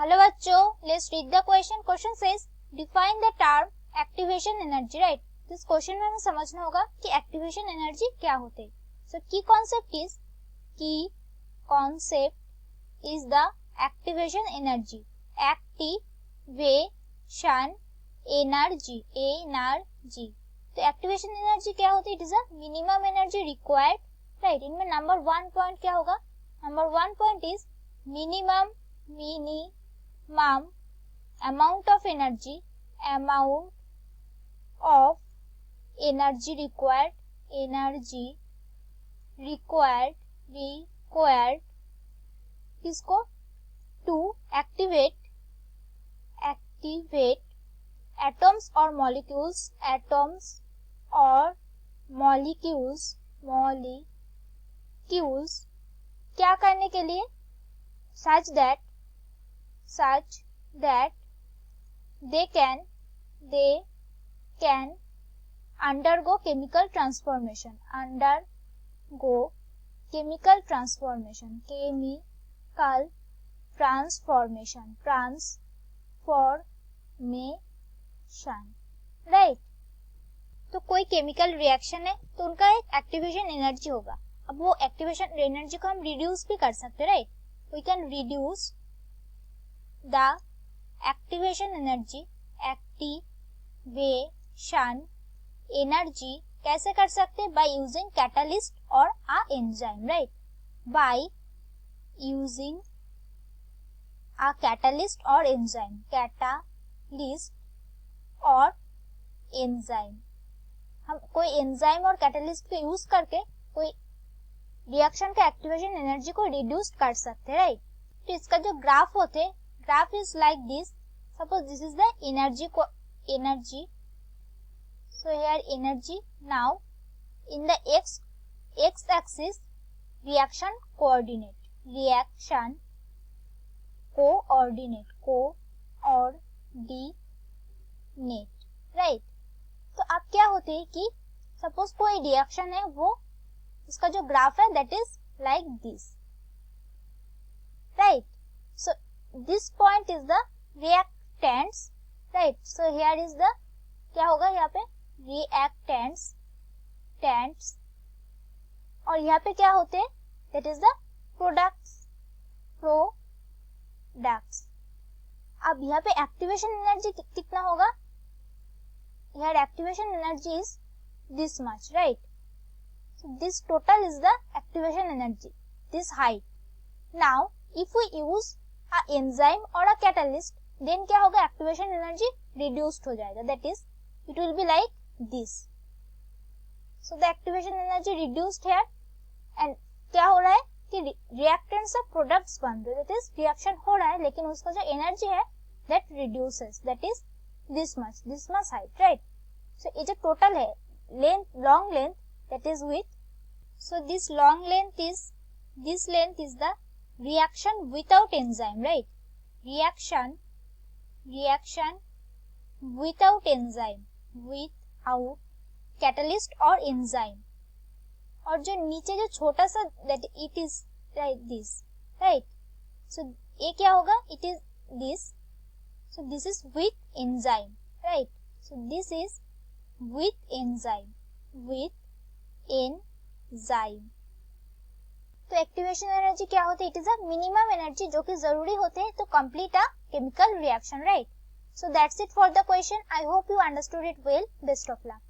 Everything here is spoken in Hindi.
हेलो बच्चों, let's read the question. Question says define the term activation energy. Right, this question में हमें समझना होगा कि एक्टिवेशन एनर्जी क्या होते हैं. सो की concept is the activation energy. Activation energy. तो एक्टिवेशन एनर्जी क्या होती है? It is a minimum energy required. Right, इनमें नंबर 1 पॉइंट क्या होगा? Number 1 point is minimum amount of energy required किसको? to activate atoms or molecules क्या करने के लिए? such that they can undergo chemical transformation. Right, तो कोई केमिकल रिएक्शन है तो उनका एक एक्टिवेशन एनर्जी होगा. अब वो एक्टिवेशन एनर्जी को हम रिड्यूस भी कर सकते हैं. Right, we can reduce the activation energy कैसे कर सकते हैं? By using catalyst or a enzyme. Right, by using a catalyst or enzyme. हम कोई एंजाइम और कैटलिस्ट को यूज करके कोई रिएक्शन का एक्टिवेशन एनर्जी को रिड्यूस कर सकते हैं. राइट, तो इसका जो ग्राफ होते हैं, graph is like this. Suppose this is the energy. So here energy. Now in the x axis reaction coordinate. Right, तो अब क्या होते है कि सपोज कोई रिएक्शन है, वो उसका जो ग्राफ है that is like this. Right, so this point is the reactants. Right, so here is the क्या होगा यहाँ पे? reactants. और यहाँ पे क्या होते हैं? that is the products. अब यहाँ पे एक्टिवेशन एनर्जी कितना होगा? here activation energy is this much. Right, so this total is the activation energy, this height. Now if we use a enzyme or a catalyst, then क्या होगा? एक्टिवेशन एनर्जी reduced हो जाएगा. that is it will be like this. so the activation energy reduced here, and क्या हो रहा है कि reactants से products बन रहे हैं. that is reaction हो रहा है, लेकिन उसका जो एनर्जी है that reduces. that is this much height. Right, so ये जो टोटल है long length, that is width. so this length is the reaction without enzyme. Right, reaction without enzyme, without catalyst or enzyme. और जो नीचे जो छोटा सा that it is like this. Right, so ये क्या होगा? it is this. so this is with enzyme. Right, so this is with enzyme. तो एक्टिवेशन एनर्जी क्या होती है? It is a minimum energy जो कि जरूरी होते हैं तो complete a chemical reaction. Right, so that's it for the question. I hope you understood it well. Best of luck.